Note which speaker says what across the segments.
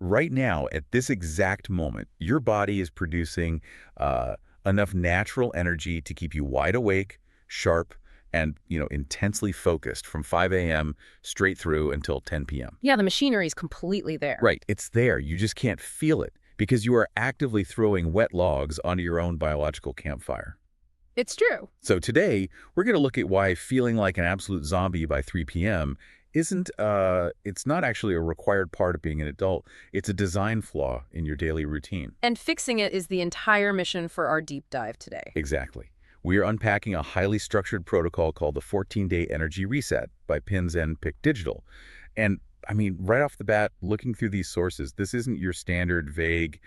Speaker 1: Right now, at this exact moment, your body is producing uh, enough natural energy to keep you wide awake, sharp, and intensely focused from 5 a.m. straight through until 10 p.m.
Speaker 2: Yeah, the machinery is completely there.
Speaker 1: Right, it's there. You just can't feel it because you are actively throwing wet logs onto your own biological campfire.
Speaker 2: It's true.
Speaker 1: So today, we're going to look at why feeling like an absolute zombie by 3 p.m. it's not actually a required part of being an adult. It's a design flaw in your daily routine.
Speaker 2: And fixing it is the entire mission for our deep dive today.
Speaker 1: Exactly. We are unpacking a highly structured protocol called the 14-Day Energy Reset by pinsnpickdigital. And I mean, right off the bat, looking through these sources, this isn't your standard vague,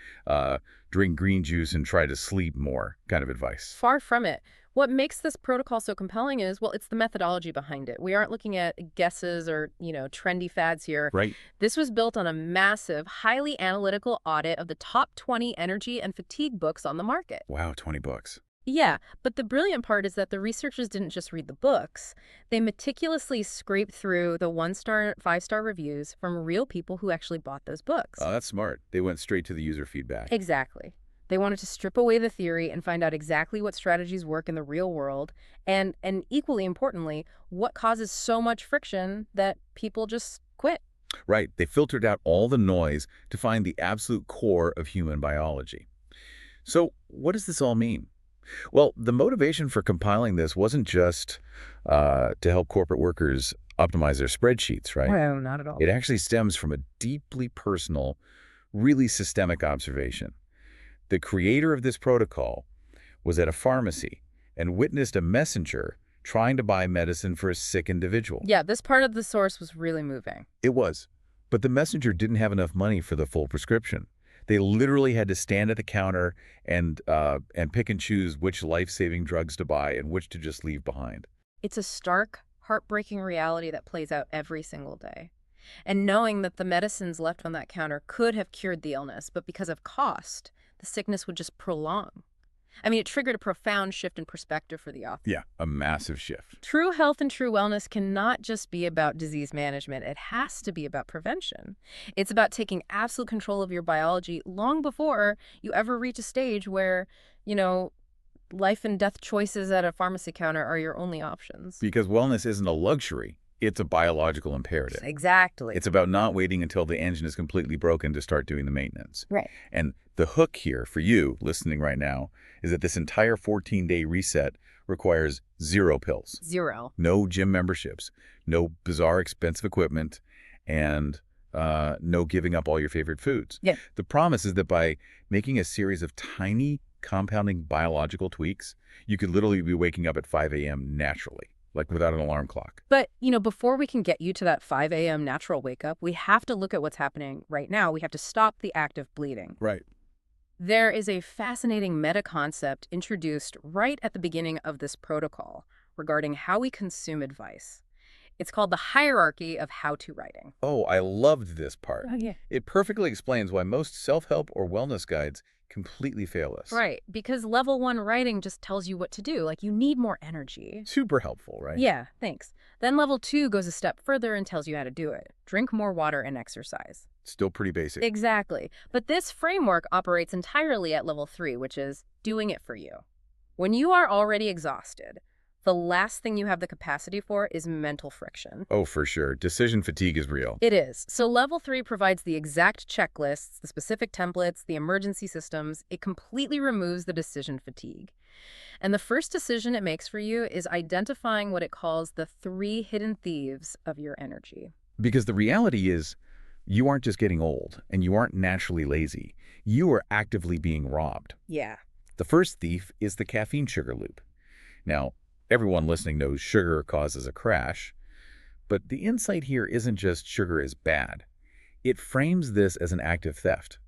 Speaker 1: drink green juice and try to sleep more kind of advice.
Speaker 2: Far from it. What makes this protocol so compelling is, well, it's the methodology behind it. We aren't looking at guesses or, trendy fads here.
Speaker 1: Right.
Speaker 2: This was built on a massive, highly analytical audit of the top 20 energy and fatigue books on the market.
Speaker 1: Wow, 20 bucks.
Speaker 2: Yeah, but the brilliant part is that the researchers didn't just read the books. They meticulously scraped through the 1-star, 5-star reviews from real people who actually bought those books.
Speaker 1: Oh, that's smart. They went straight to the user feedback.
Speaker 2: Exactly. They wanted to strip away the theory and find out exactly what strategies work in the real world, and equally importantly, what causes so much friction that people just quit.
Speaker 1: Right. They filtered out all the noise to find the absolute core of human biology. So what does this all mean? Well, the motivation for compiling this wasn't just to help corporate workers optimize their spreadsheets, right?
Speaker 2: Well, not at all.
Speaker 1: It actually stems from a deeply personal, really systemic observation. The creator of this protocol was at a pharmacy and witnessed a messenger trying to buy medicine for a sick individual.
Speaker 2: Yeah, this part of the source was really moving.
Speaker 1: It was. But the messenger didn't have enough money for the full prescription. They literally had to stand at the counter and pick and choose which life-saving drugs to buy and which to just leave behind.
Speaker 2: It's a stark, heartbreaking reality that plays out every single day. And knowing that the medicines left on that counter could have cured the illness, but because of cost, the sickness would just prolong. I mean, it triggered a profound shift in perspective for the author.
Speaker 1: Yeah, a massive shift.
Speaker 2: True health and true wellness cannot just be about disease management. It has to be about prevention. It's about taking absolute control of your biology long before you ever reach a stage where, life and death choices at a pharmacy counter are your only options.
Speaker 1: Because wellness isn't a luxury. It's a biological imperative.
Speaker 2: Exactly.
Speaker 1: It's about not waiting until the engine is completely broken to start doing the maintenance.
Speaker 2: Right.
Speaker 1: And the hook here for you listening right now is that this entire 14-day reset requires 0 pills.
Speaker 2: 0.
Speaker 1: No gym memberships, no bizarre expensive equipment, and no giving up all your favorite foods.
Speaker 2: Yeah.
Speaker 1: The promise is that by making a series of tiny compounding biological tweaks, you could literally be waking up at 5 a.m. naturally, like without an alarm clock.
Speaker 2: But, before we can get you to that 5 a.m. natural wake up, we have to look at what's happening right now. We have to stop the act of bleeding.
Speaker 1: Right.
Speaker 2: There is a fascinating meta-concept introduced right at the beginning of this protocol regarding how we consume advice. It's called the hierarchy of how-to writing.
Speaker 1: Oh, I loved this part.
Speaker 2: Oh, yeah.
Speaker 1: It perfectly explains why most self-help or wellness guides completely fail us.
Speaker 2: Right, because level 1 writing just tells you what to do. Like, you need more energy.
Speaker 1: Super helpful, right?
Speaker 2: Yeah, thanks. Then level 2 goes a step further and tells you how to do it. Drink more water and exercise.
Speaker 1: Still pretty basic.
Speaker 2: Exactly. But this framework operates entirely at level 3, which is doing it for you. When you are already exhausted, the last thing you have the capacity for is mental friction.
Speaker 1: Oh, for sure. Decision fatigue is real.
Speaker 2: It is. So level 3 provides the exact checklists, the specific templates, the emergency systems. It completely removes the decision fatigue. And the first decision it makes for you is identifying what it calls the 3 hidden thieves of your energy.
Speaker 1: Because the reality is, you aren't just getting old, and you aren't naturally lazy. You are actively being robbed.
Speaker 2: Yeah.
Speaker 1: The first thief is the caffeine sugar loop. Now, everyone listening knows sugar causes a crash, but the insight here isn't just sugar is bad. It frames this as an act of theft.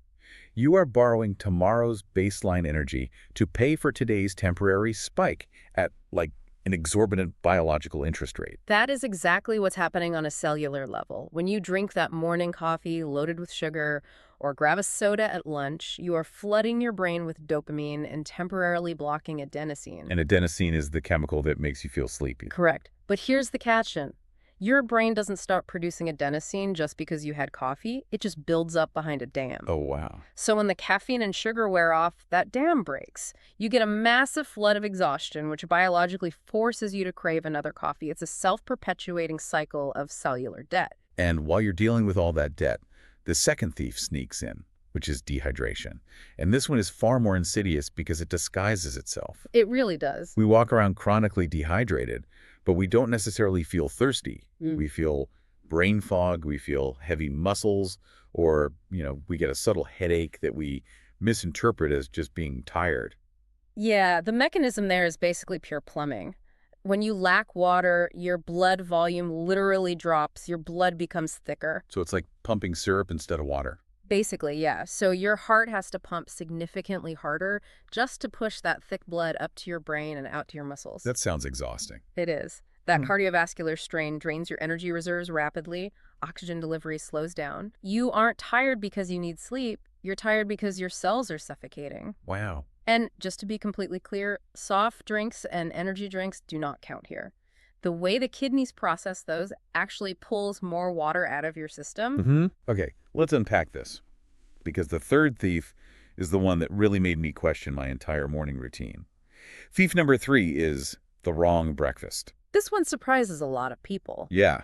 Speaker 1: You are borrowing tomorrow's baseline energy to pay for today's temporary spike at, like, an exorbitant biological interest rate.
Speaker 2: That is exactly what's happening on a cellular level. When you drink that morning coffee loaded with sugar or grab a soda at lunch, you are flooding your brain with dopamine and temporarily blocking adenosine.
Speaker 1: And adenosine is the chemical that makes you feel sleepy.
Speaker 2: Correct. But here's the catch. Your brain doesn't start producing adenosine just because you had coffee. It just builds up behind a dam.
Speaker 1: Oh, wow.
Speaker 2: So when the caffeine and sugar wear off, that dam breaks. You get a massive flood of exhaustion, which biologically forces you to crave another coffee. It's a self-perpetuating cycle of cellular debt.
Speaker 1: And while you're dealing with all that debt, the second thief sneaks in, which is dehydration. And this one is far more insidious because it disguises itself.
Speaker 2: It really does.
Speaker 1: We walk around chronically dehydrated, but we don't necessarily feel thirsty.
Speaker 2: Mm.
Speaker 1: We feel brain fog, we feel heavy muscles, or, we get a subtle headache that we misinterpret as just being tired.
Speaker 2: Yeah, the mechanism there is basically pure plumbing. When you lack water, your blood volume literally drops. Your blood becomes thicker.
Speaker 1: So it's like pumping syrup instead of water.
Speaker 2: Basically, yeah. So your heart has to pump significantly harder just to push that thick blood up to your brain and out to your muscles.
Speaker 1: That sounds exhausting.
Speaker 2: It is. That cardiovascular strain drains your energy reserves rapidly. Oxygen delivery slows down. You aren't tired because you need sleep. You're tired because your cells are suffocating.
Speaker 1: Wow.
Speaker 2: And just to be completely clear, soft drinks and energy drinks do not count here. The way the kidneys process those actually pulls more water out of your system.
Speaker 1: Okay, let's unpack this. Because the third thief is the one that really made me question my entire morning routine. Thief number 3 is the wrong breakfast.
Speaker 2: This one surprises a lot of people.
Speaker 1: Yeah,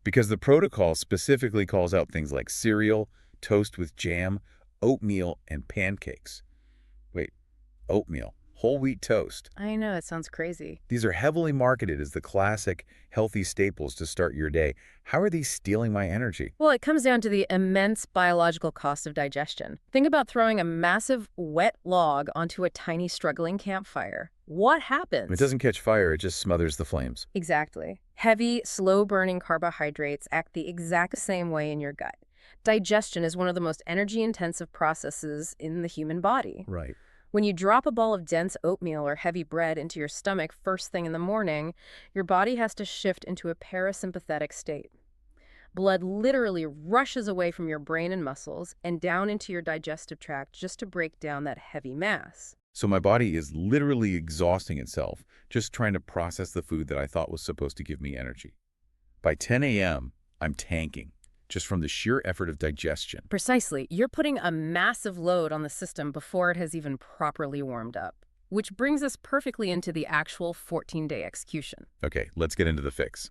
Speaker 1: because the protocol specifically calls out things like cereal, toast with jam, oatmeal, and pancakes. Wait, oatmeal, whole wheat toast.
Speaker 2: I know, it sounds crazy.
Speaker 1: These are heavily marketed as the classic healthy staples to start your day. How are these stealing my energy?
Speaker 2: Well, it comes down to the immense biological cost of digestion. Think about throwing a massive wet log onto a tiny struggling campfire. What happens?
Speaker 1: It doesn't catch fire, it just smothers the flames.
Speaker 2: Exactly. Heavy, slow-burning carbohydrates act the exact same way in your gut. Digestion is one of the most energy-intensive processes in the human body.
Speaker 1: Right.
Speaker 2: When you drop a ball of dense oatmeal or heavy bread into your stomach first thing in the morning, your body has to shift into a parasympathetic state. Blood literally rushes away from your brain and muscles and down into your digestive tract just to break down that heavy mass.
Speaker 1: So my body is literally exhausting itself just trying to process the food that I thought was supposed to give me energy. By 10 a.m., I'm tanking, just from the sheer effort of digestion.
Speaker 2: Precisely. You're putting a massive load on the system before it has even properly warmed up. Which brings us perfectly into the actual 14-day execution.
Speaker 1: Okay, let's get into the fix.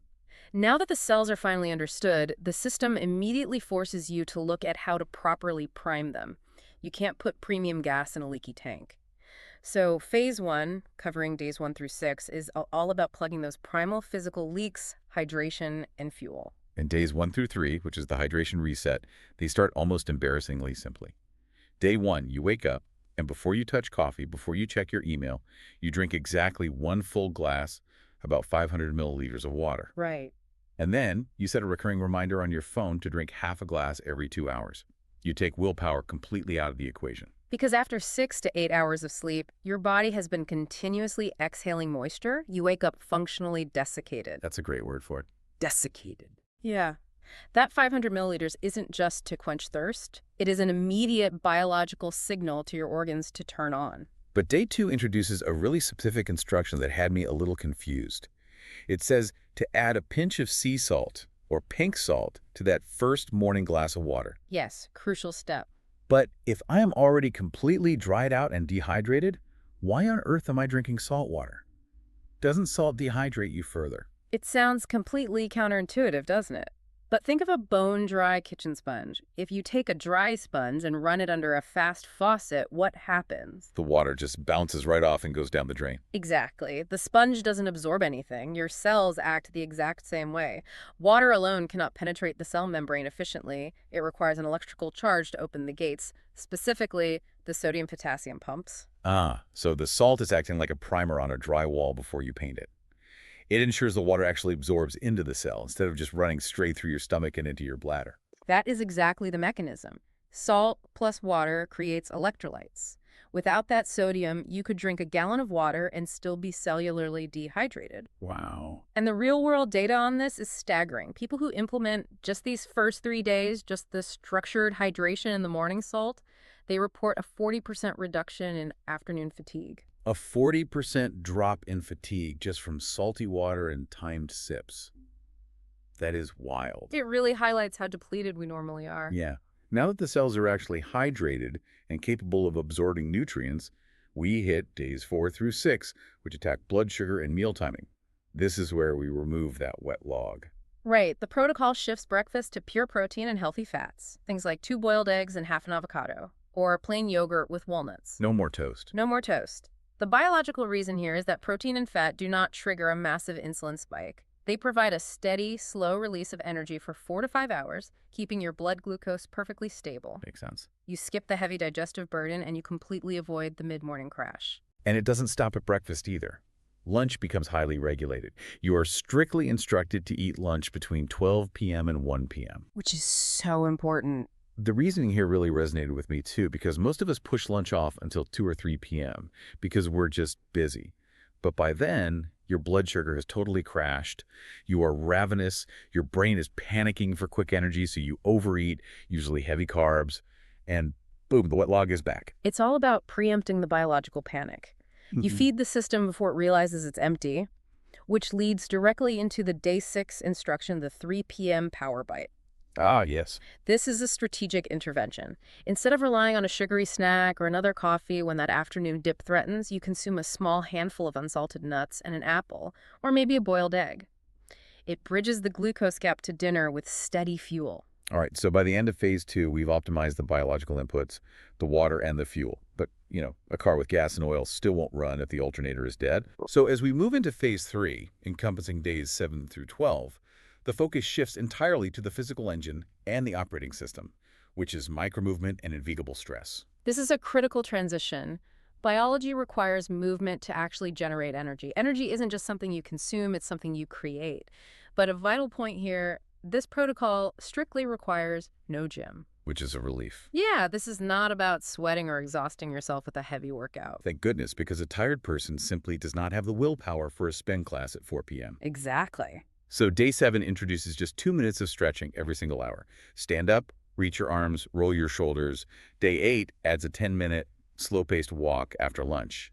Speaker 2: Now that the cells are finally understood, the system immediately forces you to look at how to properly prime them. You can't put premium gas in a leaky tank. So phase 1, covering days 1 through 6, is all about plugging those primal physical leaks, hydration, and fuel.
Speaker 1: And days 1 through 3, which is the hydration reset, they start almost embarrassingly simply. Day 1, you wake up, and before you touch coffee, before you check your email, you drink exactly 1 full glass, about 500 milliliters of water.
Speaker 2: Right.
Speaker 1: And then you set a recurring reminder on your phone to drink half a glass every 2 hours. You take willpower completely out of the equation.
Speaker 2: Because after 6 to 8 hours of sleep, your body has been continuously exhaling moisture. You wake up functionally desiccated.
Speaker 1: That's a great word for it. Desiccated.
Speaker 2: Yeah. That 500 milliliters isn't just to quench thirst. It is an immediate biological signal to your organs to turn on.
Speaker 1: But day 2 introduces a really specific instruction that had me a little confused. It says to add a pinch of sea salt or pink salt to that first morning glass of water.
Speaker 2: Yes, crucial step.
Speaker 1: But if I am already completely dried out and dehydrated, why on earth am I drinking salt water? Doesn't salt dehydrate you further?
Speaker 2: It sounds completely counterintuitive, doesn't it? But think of a bone-dry kitchen sponge. If you take a dry sponge and run it under a fast faucet, what happens?
Speaker 1: The water just bounces right off and goes down the drain.
Speaker 2: Exactly. The sponge doesn't absorb anything. Your cells act the exact same way. Water alone cannot penetrate the cell membrane efficiently. It requires an electrical charge to open the gates, specifically the sodium-potassium pumps.
Speaker 1: Ah, so the salt is acting like a primer on a dry wall before you paint it. It ensures the water actually absorbs into the cell instead of just running straight through your stomach and into your bladder.
Speaker 2: That is exactly the mechanism. Salt plus water creates electrolytes. Without that sodium, you could drink a gallon of water and still be cellularly dehydrated.
Speaker 1: Wow.
Speaker 2: And the real-world data on this is staggering. People who implement just these first 3 days, just the structured hydration and the morning salt, they report a 40% reduction in afternoon fatigue.
Speaker 1: A 40% drop in fatigue just from salty water and timed sips. That is wild.
Speaker 2: It really highlights how depleted we normally are.
Speaker 1: Yeah. Now that the cells are actually hydrated and capable of absorbing nutrients, we hit days 4 through 6, which attack blood sugar and meal timing. This is where we remove that wet log.
Speaker 2: Right. The protocol shifts breakfast to pure protein and healthy fats. Things like 2 boiled eggs and half an avocado, or plain yogurt with walnuts.
Speaker 1: No more toast.
Speaker 2: No more toast. The biological reason here is that protein and fat do not trigger a massive insulin spike. They provide a steady, slow release of energy for 4 to 5 hours, keeping your blood glucose perfectly stable.
Speaker 1: Makes sense.
Speaker 2: You skip the heavy digestive burden and you completely avoid the mid-morning crash.
Speaker 1: And it doesn't stop at breakfast either. Lunch becomes highly regulated. You are strictly instructed to eat lunch between 12 p.m. and 1 p.m.
Speaker 2: Which is so important.
Speaker 1: The reasoning here really resonated with me too, because most of us push lunch off until 2 or 3 p.m. because we're just busy. But by then, your blood sugar has totally crashed. You are ravenous. Your brain is panicking for quick energy, so you overeat, usually heavy carbs, and boom, the wet log is back.
Speaker 2: It's all about preempting the biological panic. You feed the system before it realizes it's empty, which leads directly into the day 6 instruction, the 3 p.m. power bite.
Speaker 1: Ah, yes.
Speaker 2: This is a strategic intervention. Instead of relying on a sugary snack or another coffee when that afternoon dip threatens, you consume a small handful of unsalted nuts and an apple, or maybe a boiled egg. It bridges the glucose gap to dinner with steady fuel.
Speaker 1: All right, so by the end of phase 2, we've optimized the biological inputs, the water and the fuel. But, a car with gas and oil still won't run if the alternator is dead. So as we move into phase 3, encompassing days 7 through 12, the focus shifts entirely to the physical engine and the operating system, which is micromovement and invigable stress.
Speaker 2: This is a critical transition. Biology requires movement to actually generate energy. Energy isn't just something you consume, it's something you create. But a vital point here, this protocol strictly requires no gym.
Speaker 1: Which is a relief.
Speaker 2: Yeah, this is not about sweating or exhausting yourself with a heavy workout.
Speaker 1: Thank goodness, because a tired person simply does not have the willpower for a spin class at 4 p.m.
Speaker 2: Exactly.
Speaker 1: So day 7 introduces just 2 minutes of stretching every single hour. Stand up, reach your arms, roll your shoulders. Day 8 adds a 10-minute slow-paced walk after lunch.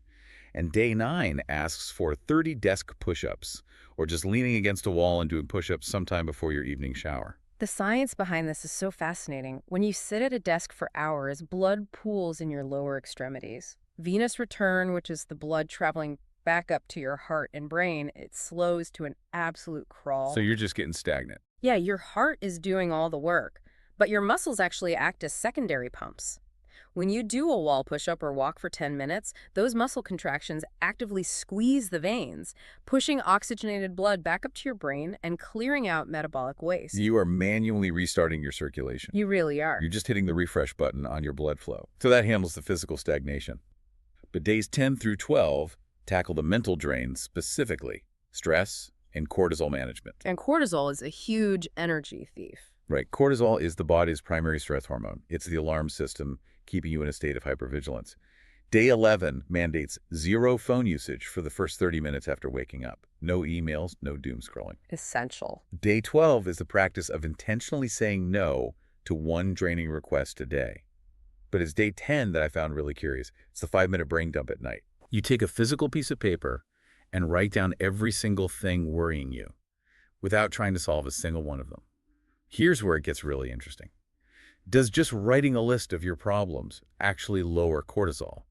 Speaker 1: And day 9 asks for 30 desk push-ups, or just leaning against a wall and doing push-ups sometime before your evening shower.
Speaker 2: The science behind this is so fascinating. When you sit at a desk for hours, blood pools in your lower extremities. Venous return, which is the blood traveling back up to your heart and brain, it slows to an absolute crawl.
Speaker 1: So you're just getting stagnant.
Speaker 2: Yeah, your heart is doing all the work, but your muscles actually act as secondary pumps. When you do a wall push-up or walk for 10 minutes, those muscle contractions actively squeeze the veins, pushing oxygenated blood back up to your brain and clearing out metabolic waste.
Speaker 1: You are manually restarting your circulation.
Speaker 2: You really are.
Speaker 1: You're just hitting the refresh button on your blood flow. So that handles the physical stagnation. But days 10 through 12 tackle the mental drains, specifically stress and cortisol management.
Speaker 2: And cortisol is a huge energy thief.
Speaker 1: Right. Cortisol is the body's primary stress hormone. It's the alarm system keeping you in a state of hypervigilance. Day 11 mandates 0 phone usage for the first 30 minutes after waking up. No emails, no doom scrolling.
Speaker 2: Essential.
Speaker 1: Day 12 is the practice of intentionally saying no to 1 draining request a day. But it's day 10 that I found really curious. It's the 5-minute brain dump at night. You take a physical piece of paper and write down every single thing worrying you without trying to solve a single one of them. Here's where it gets really interesting. Does just writing a list of your problems actually lower cortisol?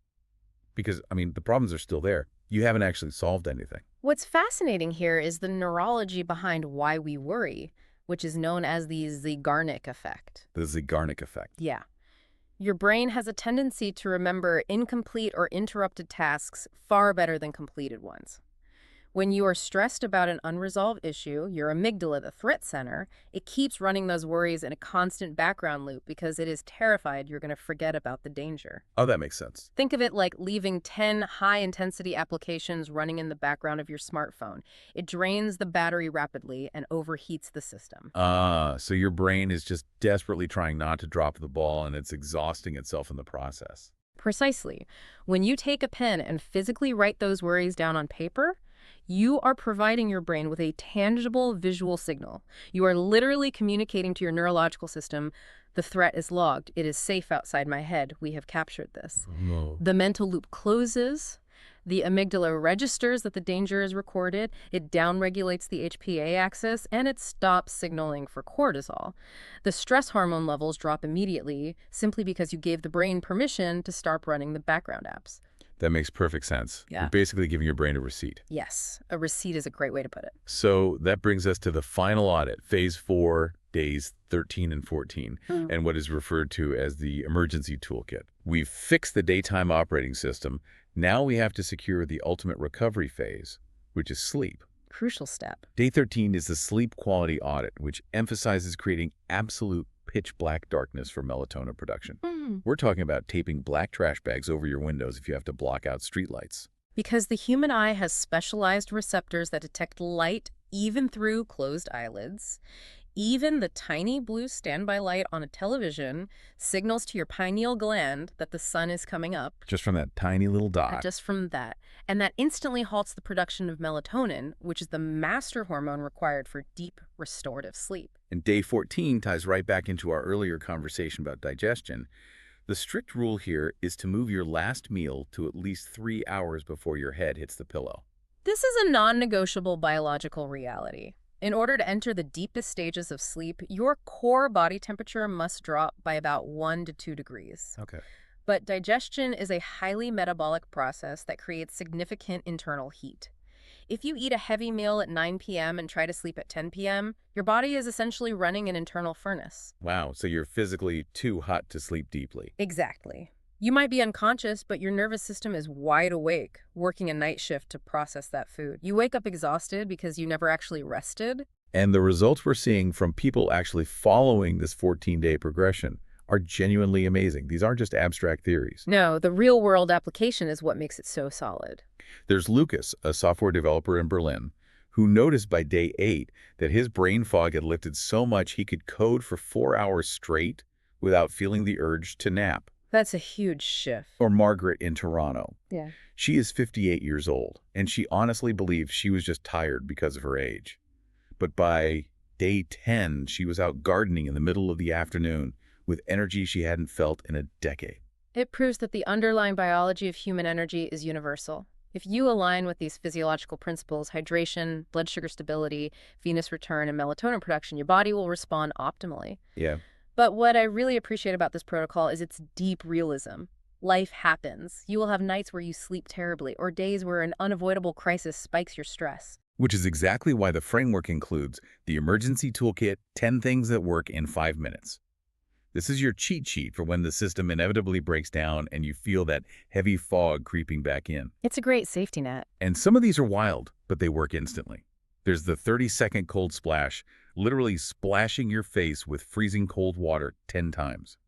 Speaker 1: Because, the problems are still there. You haven't actually solved anything.
Speaker 2: What's fascinating here is the neurology behind why we worry, which is known as the Zeigarnik effect.
Speaker 1: The Zeigarnik effect.
Speaker 2: Yeah. Your brain has a tendency to remember incomplete or interrupted tasks far better than completed ones. When you are stressed about an unresolved issue, your amygdala, the threat center, it keeps running those worries in a constant background loop because it is terrified you're going to forget about the danger.
Speaker 1: Oh, that makes sense.
Speaker 2: Think of it like leaving 10 high-intensity applications running in the background of your smartphone. It drains the battery rapidly and overheats the system.
Speaker 1: So your brain is just desperately trying not to drop the ball, and it's exhausting itself in the process.
Speaker 2: Precisely. When you take a pen and physically write those worries down on paper, you are providing your brain with a tangible visual signal. You are literally communicating to your neurological system, the threat is logged. It is safe outside my head. We have captured this.
Speaker 1: No.
Speaker 2: The mental loop closes. The amygdala registers that the danger is recorded, it downregulates the HPA axis, and it stops signaling for cortisol. The stress hormone levels drop immediately simply because you gave the brain permission to start running the background apps.
Speaker 1: That makes perfect sense.
Speaker 2: Yeah.
Speaker 1: You're basically giving your brain a receipt.
Speaker 2: Yes, a receipt is a great way to put it.
Speaker 1: So that brings us to the final audit, phase 4, days 13 and 14, and what is referred to as the emergency toolkit. We've fixed the daytime operating system. Now we have to secure the ultimate recovery phase, which is sleep.
Speaker 2: Crucial step.
Speaker 1: Day 13 is the sleep quality audit, which emphasizes creating absolute pitch-black darkness for melatonin production. We're talking about taping black trash bags over your windows if you have to block out streetlights.
Speaker 2: Because the human eye has specialized receptors that detect light even through closed eyelids. Even the tiny blue standby light on a television signals to your pineal gland that the sun is coming up.
Speaker 1: Just from that tiny little dot.
Speaker 2: Just from that. And that instantly halts the production of melatonin, which is the master hormone required for deep, restorative sleep.
Speaker 1: And day 14 ties right back into our earlier conversation about digestion. The strict rule here is to move your last meal to at least 3 hours before your head hits the pillow.
Speaker 2: This is a non-negotiable biological reality. In order to enter the deepest stages of sleep, your core body temperature must drop by about 1 to 2 degrees.
Speaker 1: Okay.
Speaker 2: But digestion is a highly metabolic process that creates significant internal heat. If you eat a heavy meal at 9 p.m. and try to sleep at 10 p.m., your body is essentially running an internal furnace.
Speaker 1: Wow, so you're physically too hot to sleep deeply.
Speaker 2: Exactly. You might be unconscious, but your nervous system is wide awake, working a night shift to process that food. You wake up exhausted because you never actually rested.
Speaker 1: And the results we're seeing from people actually following this 14-day progression are genuinely amazing. These aren't just abstract theories.
Speaker 2: No, the real-world application is what makes it so solid.
Speaker 1: There's Lucas, a software developer in Berlin, who noticed by day 8 that his brain fog had lifted so much he could code for 4 hours straight without feeling the urge to nap.
Speaker 2: That's a huge shift.
Speaker 1: Or Margaret in Toronto.
Speaker 2: Yeah.
Speaker 1: She is 58 years old, and she honestly believes she was just tired because of her age. But by day 10, she was out gardening in the middle of the afternoon with energy she hadn't felt in a decade.
Speaker 2: It proves that the underlying biology of human energy is universal. If you align with these physiological principles, hydration, blood sugar stability, venous return, and melatonin production, your body will respond optimally.
Speaker 1: Yeah.
Speaker 2: But what I really appreciate about this protocol is its deep realism. Life happens. You will have nights where you sleep terribly, or days where an unavoidable crisis spikes your stress.
Speaker 1: Which is exactly why the framework includes the emergency toolkit, 10 things that work in 5 minutes. This is your cheat sheet for when the system inevitably breaks down and you feel that heavy fog creeping back in.
Speaker 2: It's a great safety net.
Speaker 1: And some of these are wild, but they work instantly. There's the 30-second cold splash, literally splashing your face with freezing cold water 10 times.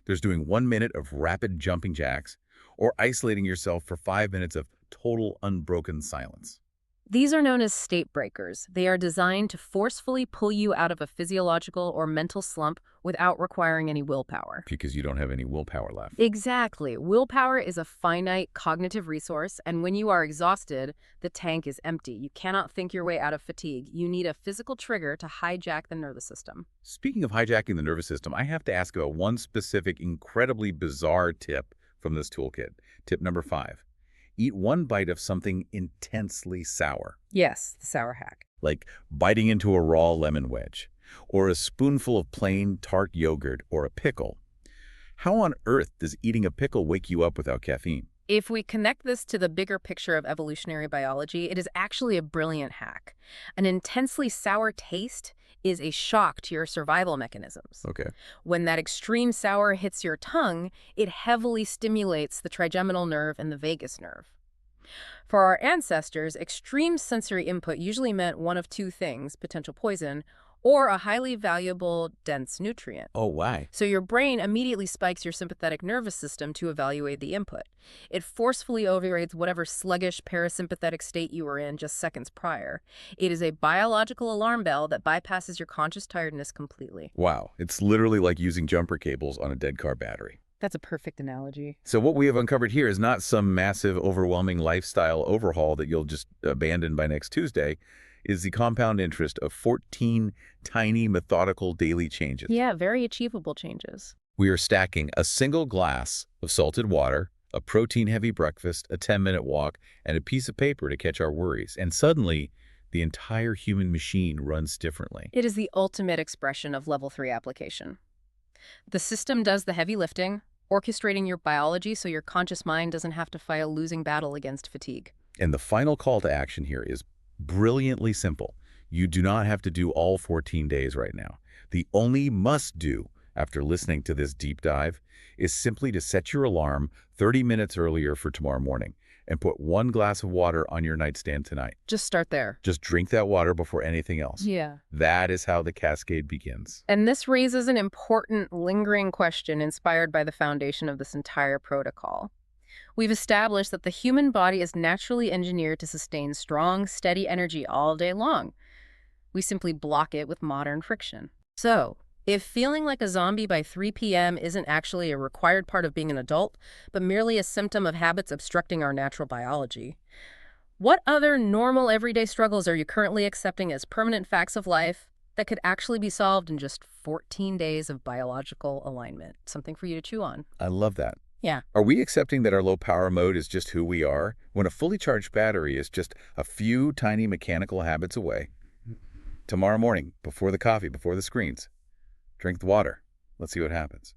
Speaker 1: There's doing 1 minute of rapid jumping jacks, or isolating yourself for 5 minutes of total unbroken silence.
Speaker 2: These are known as state breakers. They are designed to forcefully pull you out of a physiological or mental slump without requiring any willpower.
Speaker 1: Because you don't have any willpower left.
Speaker 2: Exactly. Willpower is a finite cognitive resource, and when you are exhausted, the tank is empty. You cannot think your way out of fatigue. You need a physical trigger to hijack the nervous system.
Speaker 1: Speaking of hijacking the nervous system, I have to ask about one specific, incredibly bizarre tip from this toolkit. Tip number 5. Eat 1 bite of something intensely sour.
Speaker 2: Yes, the sour hack.
Speaker 1: Like biting into a raw lemon wedge, or a spoonful of plain tart yogurt, or a pickle. How on earth does eating a pickle wake you up without caffeine?
Speaker 2: If we connect this to the bigger picture of evolutionary biology, it is actually a brilliant hack. An intensely sour taste is a shock to your survival mechanisms.
Speaker 1: Okay.
Speaker 2: When that extreme sour hits your tongue, it heavily stimulates the trigeminal nerve and the vagus nerve. For our ancestors, extreme sensory input usually meant one of 2 things, potential poison, or a highly valuable, dense nutrient.
Speaker 1: Oh, why?
Speaker 2: So your brain immediately spikes your sympathetic nervous system to evaluate the input. It forcefully overrides whatever sluggish parasympathetic state you were in just seconds prior. It is a biological alarm bell that bypasses your conscious tiredness completely.
Speaker 1: Wow, it's literally like using jumper cables on a dead car battery.
Speaker 2: That's a perfect analogy.
Speaker 1: So what we have uncovered here is not some massive, overwhelming lifestyle overhaul that you'll just abandon by next Tuesday. Is the compound interest of 14 tiny, methodical daily changes.
Speaker 2: Yeah, very achievable changes.
Speaker 1: We are stacking a single glass of salted water A protein-heavy breakfast, a 10-minute walk, and a piece of paper to catch our worries. And suddenly, the entire human machine runs differently.
Speaker 2: It is the ultimate expression of level 3 application. The system does the heavy lifting, orchestrating your biology so your conscious mind doesn't have to fight a losing battle against fatigue.
Speaker 1: And the final call to action here is brilliantly simple. You do not have to do all 14 days right now. The only must-do after listening to this deep dive is simply to set your alarm 30 minutes earlier for tomorrow morning and put 1 glass of water on your nightstand tonight.
Speaker 2: Just start there.
Speaker 1: Just drink that water before anything else.
Speaker 2: Yeah.
Speaker 1: That is how the cascade begins.
Speaker 2: And this raises an important, lingering question inspired by the foundation of this entire protocol. We've established that the human body is naturally engineered to sustain strong, steady energy all day long. We simply block it with modern friction. So, if feeling like a zombie by 3 p.m. isn't actually a required part of being an adult, but merely a symptom of habits obstructing our natural biology, what other normal everyday struggles are you currently accepting as permanent facts of life that could actually be solved in just 14 days of biological alignment? Something for you to chew on.
Speaker 1: I love that.
Speaker 2: Yeah.
Speaker 1: Are we accepting that our low power mode is just who we are, when a fully charged battery is just a few tiny mechanical habits away? Tomorrow morning, before the coffee, before the screens, drink the water. Let's see what happens.